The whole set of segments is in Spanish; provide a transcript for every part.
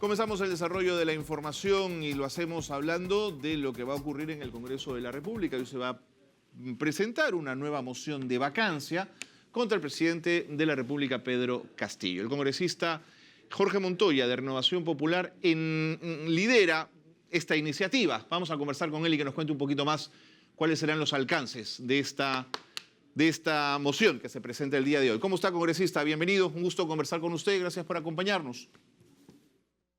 Comenzamos el desarrollo de la información y lo hacemos hablando de lo que va a ocurrir en el Congreso de la República. Hoy se va a presentar una nueva moción de vacancia contra el presidente de la República, Pedro Castillo. El congresista Jorge Montoya, de Renovación Popular, lidera esta iniciativa. Vamos a conversar con él y que nos cuente un poquito más cuáles serán los alcances de esta moción que se presenta el día de hoy. ¿Cómo está, congresista? Bienvenido, un gusto conversar con usted. Gracias por acompañarnos.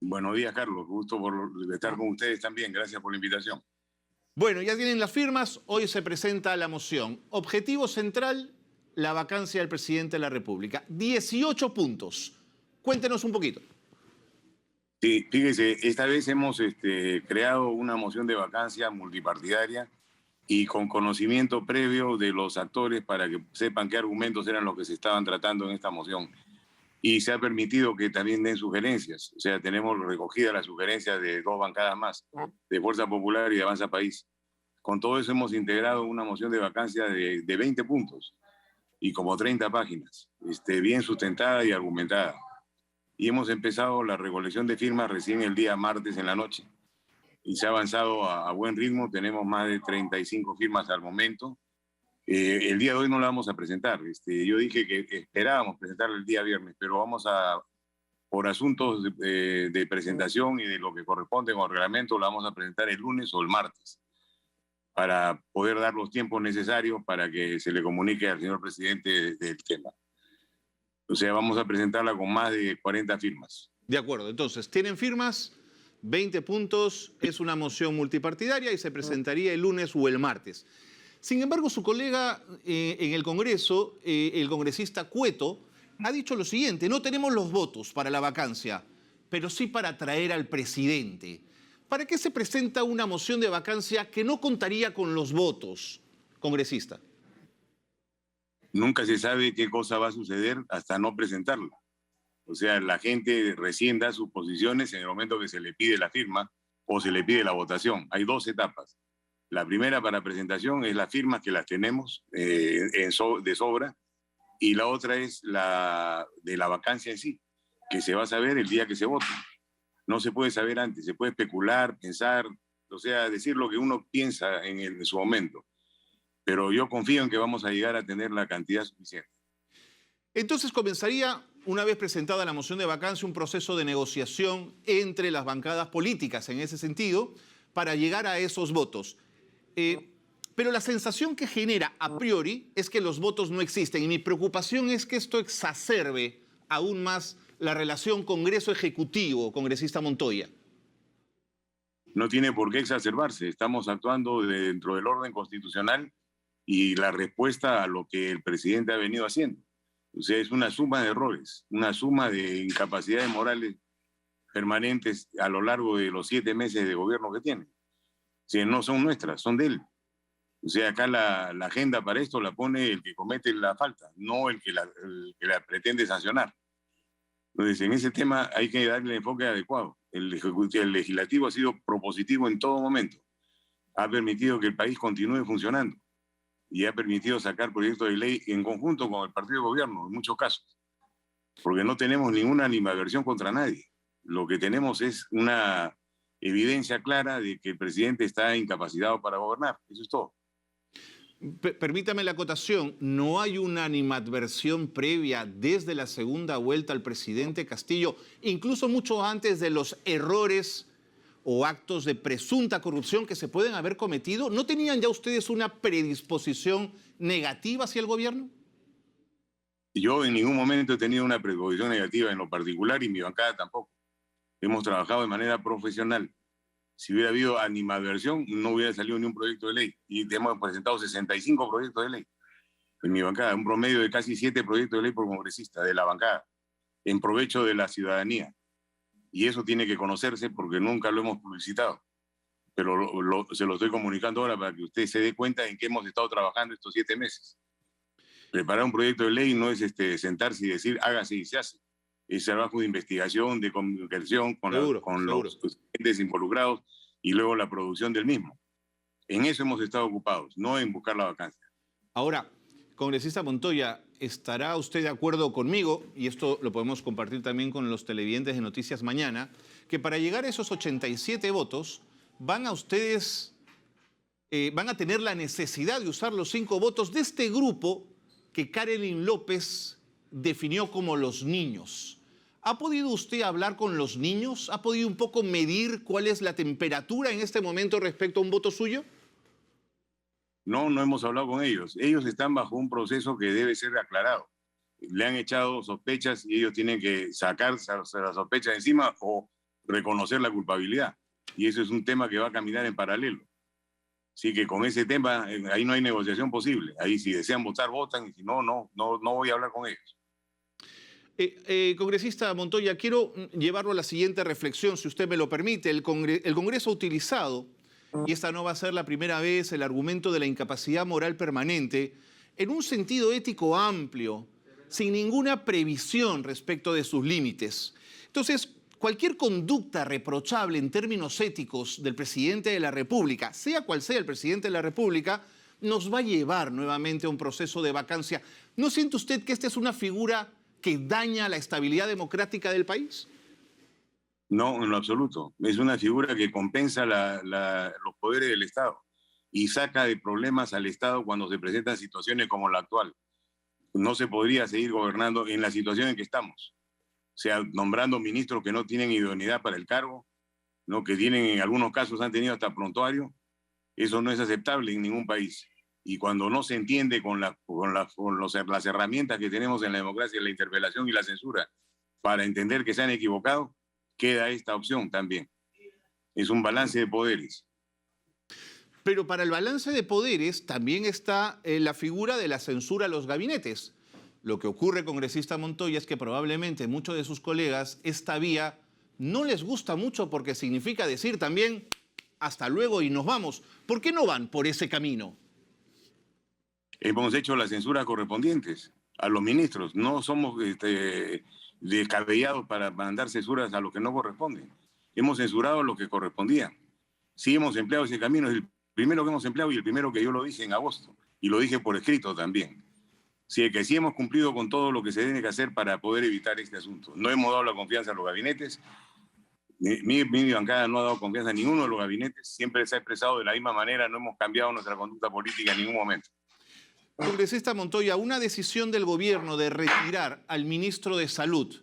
Buenos días, Carlos. Gusto por estar con ustedes también. Gracias por la invitación. Bueno, ya tienen las firmas. Hoy se presenta la moción. Objetivo central, la vacancia del presidente de la República. 18 puntos. Cuéntenos un poquito. Sí, fíjese, esta vez hemos creado una moción de vacancia multipartidaria y con conocimiento previo de los actores para que sepan qué argumentos eran los que se estaban tratando en esta moción. Y se ha permitido que también den sugerencias. O sea, tenemos recogida las sugerencias de dos bancadas más, de Fuerza Popular y de Avanza País. Con todo eso hemos integrado una moción de vacancia de 20 puntos y como 30 páginas, bien sustentada y argumentada. Y hemos empezado la recolección de firmas recién el día martes en la noche. Y se ha avanzado a buen ritmo, tenemos más de 35 firmas al momento. El día de hoy no la vamos a presentar. Yo dije que esperábamos presentarla el día viernes, pero por asuntos de presentación y de lo que corresponde con el reglamento, la vamos a presentar el lunes o el martes, para poder dar los tiempos necesarios para que se le comunique al señor presidente del tema. O sea, vamos a presentarla con más de 40 firmas. De acuerdo, entonces, tienen firmas, 20 puntos, es una moción multipartidaria y se presentaría el lunes o el martes. Sin embargo, su colega en el Congreso, el congresista Cueto, ha dicho lo siguiente: no tenemos los votos para la vacancia, pero sí para traer al presidente. ¿Para qué se presenta una moción de vacancia que no contaría con los votos, congresista? Nunca se sabe qué cosa va a suceder hasta no presentarla. O sea, la gente recién da sus posiciones en el momento que se le pide la firma o se le pide la votación. Hay dos etapas. La primera para presentación es las firmas, que las tenemos de sobra, y la otra es la de la vacancia en sí, que se va a saber el día que se vote. No se puede saber antes, se puede especular, pensar, o sea, decir lo que uno piensa en su momento. Pero yo confío en que vamos a llegar a tener la cantidad suficiente. Entonces comenzaría, una vez presentada la moción de vacancia, un proceso de negociación entre las bancadas políticas en ese sentido para llegar a esos votos. Pero la sensación que genera a priori es que los votos no existen y mi preocupación es que esto exacerbe aún más la relación Congreso-Ejecutivo, congresista Montoya. No tiene por qué exacerbarse. Estamos actuando dentro del orden constitucional y la respuesta a lo que el presidente ha venido haciendo. O sea, es una suma de errores, una suma de incapacidades morales permanentes a lo largo de los 7 meses de gobierno que tiene. O sea, no son nuestras, son de él. O sea, acá la agenda para esto la pone el que comete la falta, no el que la pretende sancionar. Entonces, en ese tema hay que darle el enfoque adecuado. El legislativo ha sido propositivo en todo momento. Ha permitido que el país continúe funcionando y ha permitido sacar proyectos de ley en conjunto con el partido de gobierno, en muchos casos. Porque no tenemos ninguna animadversión contra nadie. Lo que tenemos es una evidencia clara de que el presidente está incapacitado para gobernar. Eso es todo. Permítame la acotación, ¿no hay una animadversión previa desde la segunda vuelta al presidente Castillo, incluso mucho antes de los errores o actos de presunta corrupción que se pueden haber cometido? ¿No tenían ya ustedes una predisposición negativa hacia el gobierno? Yo en ningún momento he tenido una predisposición negativa en lo particular y mi bancada tampoco. Hemos trabajado de manera profesional. Si hubiera habido animadversión, no hubiera salido ni un proyecto de ley. Y hemos presentado 65 proyectos de ley en mi bancada, un promedio de casi 7 proyectos de ley por congresista de la bancada, en provecho de la ciudadanía. Y eso tiene que conocerse porque nunca lo hemos publicitado. Pero se lo estoy comunicando ahora para que usted se dé cuenta en qué hemos estado trabajando estos 7 meses. Preparar un proyecto de ley no es sentarse y decir hágase y se hace. Es trabajo de investigación, de comunicación con los entes involucrados y luego la producción del mismo. En eso hemos estado ocupados, no en buscar la vacancia. Ahora, congresista Montoya, ¿estará usted de acuerdo conmigo? Y esto lo podemos compartir también con los televidentes de Noticias Mañana, que para llegar a esos 87 votos van a tener la necesidad de usar los 5 votos de este grupo que Karelyn López definió como los niños. ¿Ha podido usted hablar con los niños? ¿Ha podido un poco medir cuál es la temperatura en este momento respecto a un voto suyo? No, no hemos hablado con ellos. Ellos están bajo un proceso que debe ser aclarado. Le han echado sospechas y ellos tienen que sacarse las sospechas encima o reconocer la culpabilidad. Y eso es un tema que va a caminar en paralelo. Así que con ese tema, ahí no hay negociación posible. Ahí si desean votar, votan, y si no, no voy a hablar con ellos. Congresista Montoya, quiero llevarlo a la siguiente reflexión, si usted me lo permite. El Congreso ha utilizado, y esta no va a ser la primera vez, el argumento de la incapacidad moral permanente en un sentido ético amplio, sin ninguna previsión respecto de sus límites. Entonces, cualquier conducta reprochable en términos éticos del presidente de la República, sea cual sea el presidente de la República, nos va a llevar nuevamente a un proceso de vacancia. ¿No siente usted que esta es una figura que daña la estabilidad democrática del país? No, en lo absoluto. Es una figura que compensa los poderes del Estado y saca de problemas al Estado cuando se presentan situaciones como la actual. No se podría seguir gobernando en la situación en que estamos. O sea, nombrando ministros que no tienen idoneidad para el cargo, ¿no? Que tienen, en algunos casos han tenido hasta prontuario. Eso no es aceptable en ningún país. Y cuando no se entiende con las herramientas que tenemos en la democracia, la interpelación y la censura, para entender que se han equivocado, queda esta opción también. Es un balance de poderes. Pero para el balance de poderes también está la figura de la censura a los gabinetes. Lo que ocurre, congresista Montoya, es que probablemente muchos de sus colegas esta vía no les gusta mucho porque significa decir también hasta luego y nos vamos. ¿Por qué no van por ese camino? Hemos hecho las censuras correspondientes a los ministros. No somos descabellados para mandar censuras a lo que no corresponden. Hemos censurado lo que correspondía. Sí hemos empleado ese camino. Es el primero que hemos empleado y el primero que yo lo dije en agosto. Y lo dije por escrito también. Sí, que sí hemos cumplido con todo lo que se tiene que hacer para poder evitar este asunto. No hemos dado la confianza a los gabinetes. Mi bancada no ha dado confianza a ninguno de los gabinetes. Siempre se ha expresado de la misma manera. No hemos cambiado nuestra conducta política en ningún momento. Congresista Montoya, una decisión del gobierno de retirar al ministro de Salud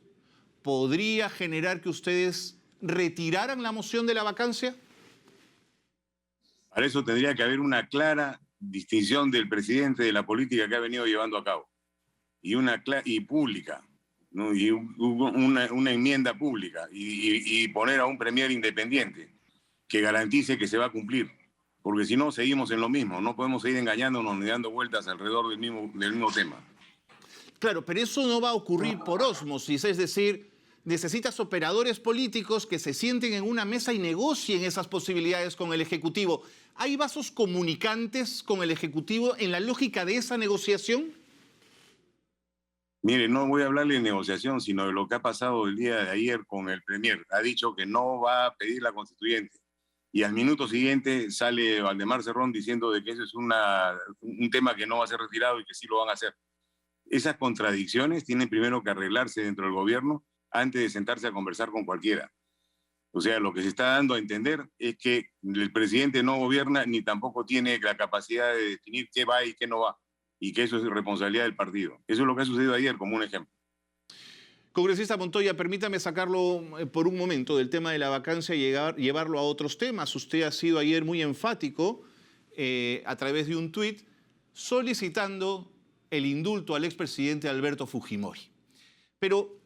podría generar que ustedes retiraran la moción de la vacancia. Para eso tendría que haber una clara distinción del presidente de la política que ha venido llevando a cabo y pública, ¿no? Y una enmienda pública y poner a un premier independiente que garantice que se va a cumplir. Porque si no, seguimos en lo mismo. No podemos seguir engañándonos ni dando vueltas alrededor del mismo tema. Claro, pero eso no va a ocurrir por ósmosis. Es decir, necesitas operadores políticos que se sienten en una mesa y negocien esas posibilidades con el Ejecutivo. ¿Hay vasos comunicantes con el Ejecutivo en la lógica de esa negociación? Mire, no voy a hablarle de negociación, sino de lo que ha pasado el día de ayer con el premier. Ha dicho que no va a pedir la constituyente. Y al minuto siguiente sale Valdemar Cerrón diciendo de que eso es un tema que no va a ser retirado y que sí lo van a hacer. Esas contradicciones tienen primero que arreglarse dentro del gobierno antes de sentarse a conversar con cualquiera. O sea, lo que se está dando a entender es que el presidente no gobierna ni tampoco tiene la capacidad de definir qué va y qué no va, y que eso es responsabilidad del partido. Eso es lo que ha sucedido ayer, como un ejemplo. Congresista Montoya, permítame sacarlo por un momento del tema de la vacancia y llevarlo a otros temas. Usted ha sido ayer muy enfático a través de un tuit solicitando el indulto al expresidente Alberto Fujimori. Pero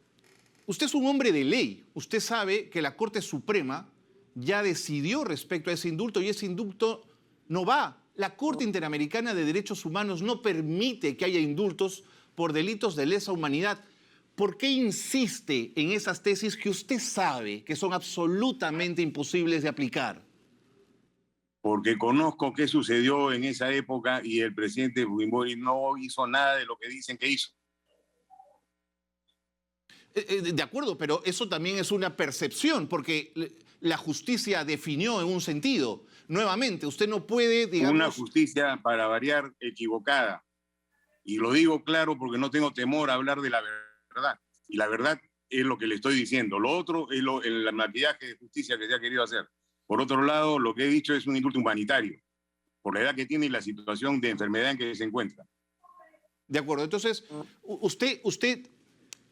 usted es un hombre de ley. Usted sabe que la Corte Suprema ya decidió respecto a ese indulto y ese indulto no va. La Corte Interamericana de Derechos Humanos no permite que haya indultos por delitos de lesa humanidad. ¿Por qué insiste en esas tesis que usted sabe que son absolutamente imposibles de aplicar? Porque conozco qué sucedió en esa época y el presidente Fujimori no hizo nada de lo que dicen que hizo. De acuerdo, pero eso también es una percepción, porque la justicia definió en un sentido. Nuevamente, usted no puede, digamos... Una justicia, para variar, equivocada. Y lo digo claro porque no tengo temor a hablar de la verdad. Y la verdad es lo que le estoy diciendo. Lo otro es el maquillaje de justicia que se ha querido hacer. Por otro lado, lo que he dicho es un indulto humanitario, por la edad que tiene y la situación de enfermedad en que se encuentra. De acuerdo. Entonces, usted,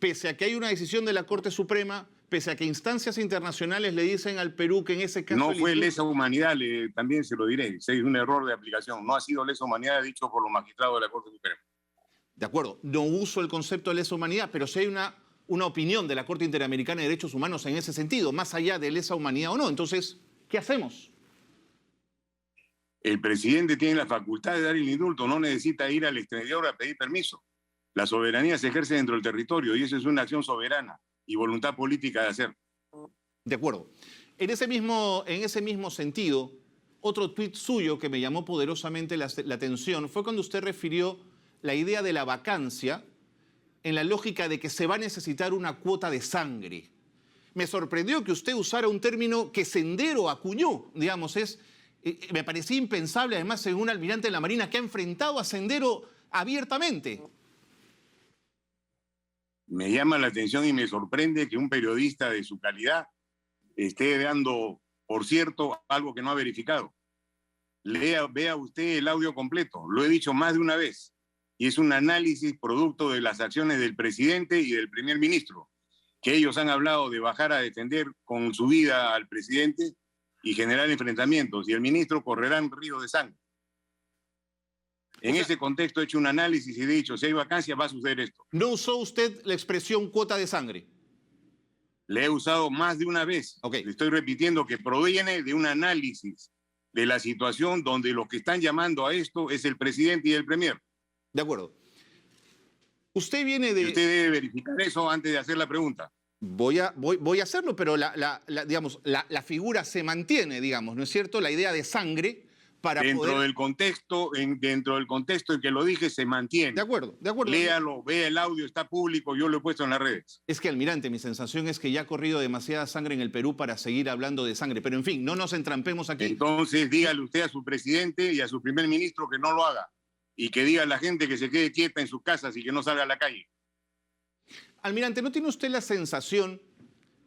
pese a que hay una decisión de la Corte Suprema, pese a que instancias internacionales le dicen al Perú que en ese caso... No fue lesa humanidad, también se lo diré. Es un error de aplicación. No ha sido lesa humanidad dicho por los magistrados de la Corte Suprema. De acuerdo. No uso el concepto de lesa humanidad, pero sí hay una opinión de la Corte Interamericana de Derechos Humanos en ese sentido, más allá de lesa humanidad o no. Entonces, ¿qué hacemos? El presidente tiene la facultad de dar el indulto, no necesita ir al exterior a pedir permiso. La soberanía se ejerce dentro del territorio y eso es una acción soberana y voluntad política de hacer. De acuerdo. En ese mismo sentido, otro tuit suyo que me llamó poderosamente la atención fue cuando usted refirió la idea de la vacancia en la lógica de que se va a necesitar una cuota de sangre. Me sorprendió que usted usara un término que Sendero acuñó, digamos, me parecía impensable, además, según un almirante de la Marina que ha enfrentado a Sendero abiertamente. Me llama la atención y me sorprende que un periodista de su calidad esté dando, por cierto, algo que no ha verificado. Vea usted el audio completo, lo he dicho más de una vez, y es un análisis producto de las acciones del presidente y del primer ministro, que ellos han hablado de bajar a defender con su vida al presidente y generar enfrentamientos, y el ministro correrá un río de sangre. En ese contexto he hecho un análisis y he dicho, si hay vacancia va a suceder esto. ¿No usó usted la expresión cuota de sangre? Le he usado más de una vez. Okay. Le estoy repitiendo que proviene de un análisis de la situación donde los que están llamando a esto es el presidente y el premier. De acuerdo. Usted viene de... Y usted debe verificar eso antes de hacer la pregunta. Voy a hacerlo, pero digamos, la figura se mantiene, digamos, ¿no es cierto? La idea de sangre para dentro del contexto en que lo dije se mantiene. De acuerdo, de acuerdo. Léalo, vea el audio, está público, yo lo he puesto en las redes. Es que, almirante, mi sensación es que ya ha corrido demasiada sangre en el Perú para seguir hablando de sangre. Pero, en fin, no nos entrampemos aquí. Entonces, dígale usted a su presidente y a su primer ministro que no lo haga. Y que diga a la gente que se quede quieta en sus casas y que no salga a la calle. Almirante, ¿no tiene usted la sensación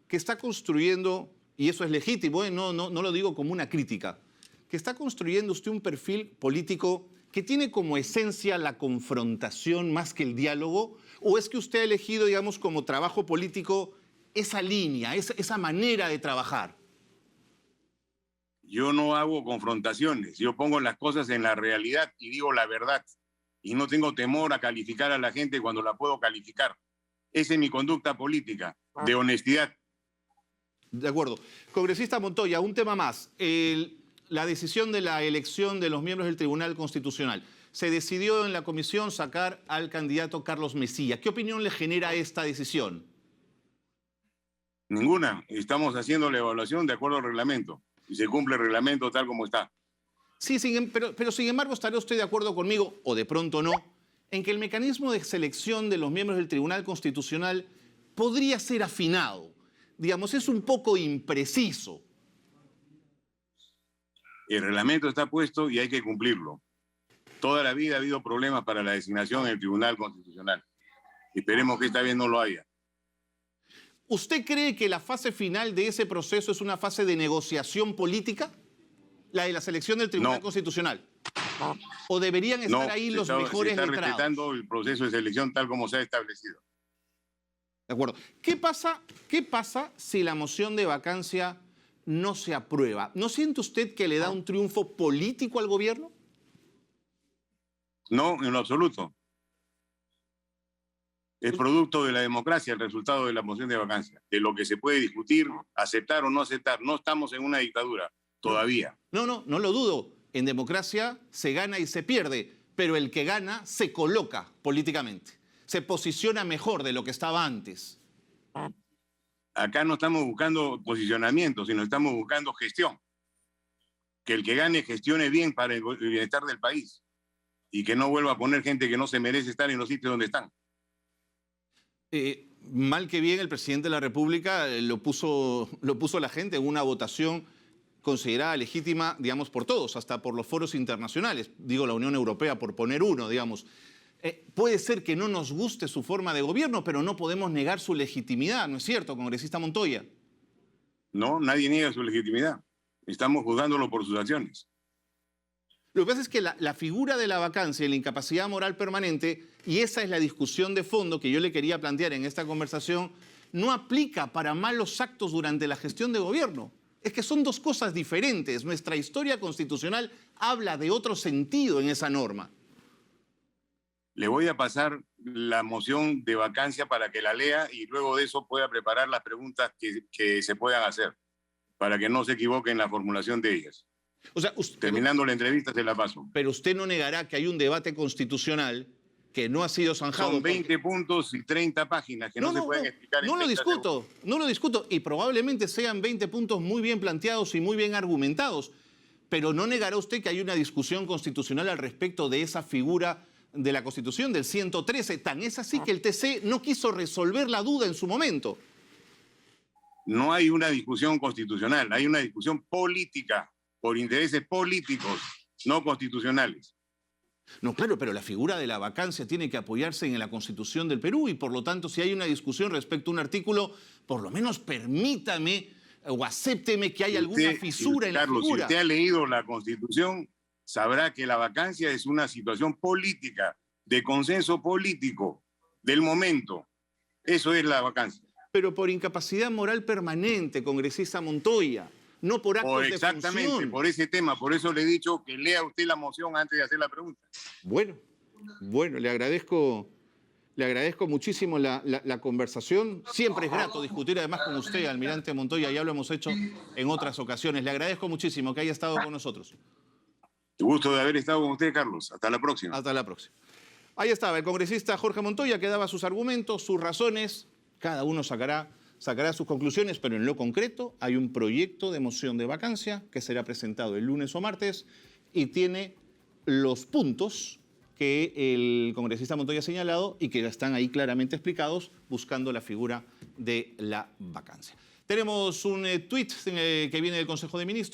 que está construyendo, y eso es legítimo, no lo digo como una crítica, que está construyendo usted un perfil político que tiene como esencia la confrontación más que el diálogo? ¿O es que usted ha elegido, digamos, como trabajo político esa línea, esa manera de trabajar? Yo no hago confrontaciones, yo pongo las cosas en la realidad y digo la verdad. Y no tengo temor a calificar a la gente cuando la puedo calificar. Esa es mi conducta política, de honestidad. De acuerdo. Congresista Montoya, un tema más. La decisión de la elección de los miembros del Tribunal Constitucional. Se decidió en la comisión sacar al candidato Carlos Mesía. ¿Qué opinión le genera esta decisión? Ninguna. Estamos haciendo la evaluación de acuerdo al reglamento. Y se cumple el reglamento tal como está. Sí, pero sin embargo, ¿estará usted de acuerdo conmigo, o de pronto no, en que el mecanismo de selección de los miembros del Tribunal Constitucional podría ser afinado? Digamos, es un poco impreciso. El reglamento está puesto y hay que cumplirlo. Toda la vida ha habido problemas para la designación en el Tribunal Constitucional. Esperemos que esta vez no lo haya. ¿Usted cree que la fase final de ese proceso es una fase de negociación política? ¿La de la selección del Tribunal Constitucional? ¿O deberían estar ahí los mejores letrados? Se está respetando el proceso de selección tal como se ha establecido. De acuerdo. ¿Qué pasa si la moción de vacancia no se aprueba? ¿No siente usted que le da un triunfo político al gobierno? No, en lo absoluto. Es producto de la democracia el resultado de la moción de vacancia, de lo que se puede discutir, aceptar o no aceptar. No estamos en una dictadura todavía. No lo dudo. En democracia se gana y se pierde, pero el que gana se coloca políticamente. Se posiciona mejor de lo que estaba antes. Acá no estamos buscando posicionamiento, sino estamos buscando gestión. Que el que gane gestione bien para el bienestar del país y que no vuelva a poner gente que no se merece estar en los sitios donde están. Mal que bien, el presidente de la República lo puso la gente en una votación considerada legítima, digamos, por todos, hasta por los foros internacionales. Digo, la Unión Europea, por poner uno, digamos. Puede ser que no nos guste su forma de gobierno, pero no podemos negar su legitimidad, ¿no es cierto, congresista Montoya? No, nadie niega su legitimidad. Estamos juzgándolo por sus acciones. Lo que pasa es que la figura de la vacancia y la incapacidad moral permanente, y esa es la discusión de fondo que yo le quería plantear en esta conversación, no aplica para malos actos durante la gestión de gobierno. Es que son dos cosas diferentes. Nuestra historia constitucional habla de otro sentido en esa norma. Le voy a pasar la moción de vacancia para que la lea y luego de eso pueda preparar las preguntas que se puedan hacer, para que no se equivoque en la formulación de ellas. O sea, Terminando la entrevista se la paso. Pero usted no negará que hay un debate constitucional que no ha sido zanjado. Son 20 puntos y 30 páginas que no se pueden explicar en 30 segundos. No lo discuto. Y probablemente sean 20 puntos muy bien planteados y muy bien argumentados. Pero no negará usted que hay una discusión constitucional al respecto de esa figura de la Constitución, del 113. Tan es así que el TC no quiso resolver la duda en su momento. No hay una discusión constitucional, hay una discusión política, por intereses políticos, no constitucionales. No, claro, pero la figura de la vacancia tiene que apoyarse en la Constitución del Perú y por lo tanto si hay una discusión respecto a un artículo, por lo menos permítame o acépteme que hay alguna fisura en la figura. Carlos, si usted ha leído la Constitución, sabrá que la vacancia es una situación política, de consenso político, del momento. Eso es la vacancia. Pero por incapacidad moral permanente, congresista Montoya, no por actos de función. Exactamente, por ese tema. Por eso le he dicho que lea usted la moción antes de hacer la pregunta. Bueno, le agradezco muchísimo la conversación. Siempre es grato discutir además con usted, almirante Montoya, ya lo hemos hecho en otras ocasiones. Le agradezco muchísimo que haya estado con nosotros. Gusto de haber estado con usted, Carlos. Hasta la próxima. Hasta la próxima. Ahí estaba el congresista Jorge Montoya que daba sus argumentos, sus razones. Cada uno sacará sus conclusiones, pero en lo concreto hay un proyecto de moción de vacancia que será presentado el lunes o martes y tiene los puntos que el congresista Montoya ha señalado y que están ahí claramente explicados buscando la figura de la vacancia. Tenemos un tuit que viene del Consejo de Ministros.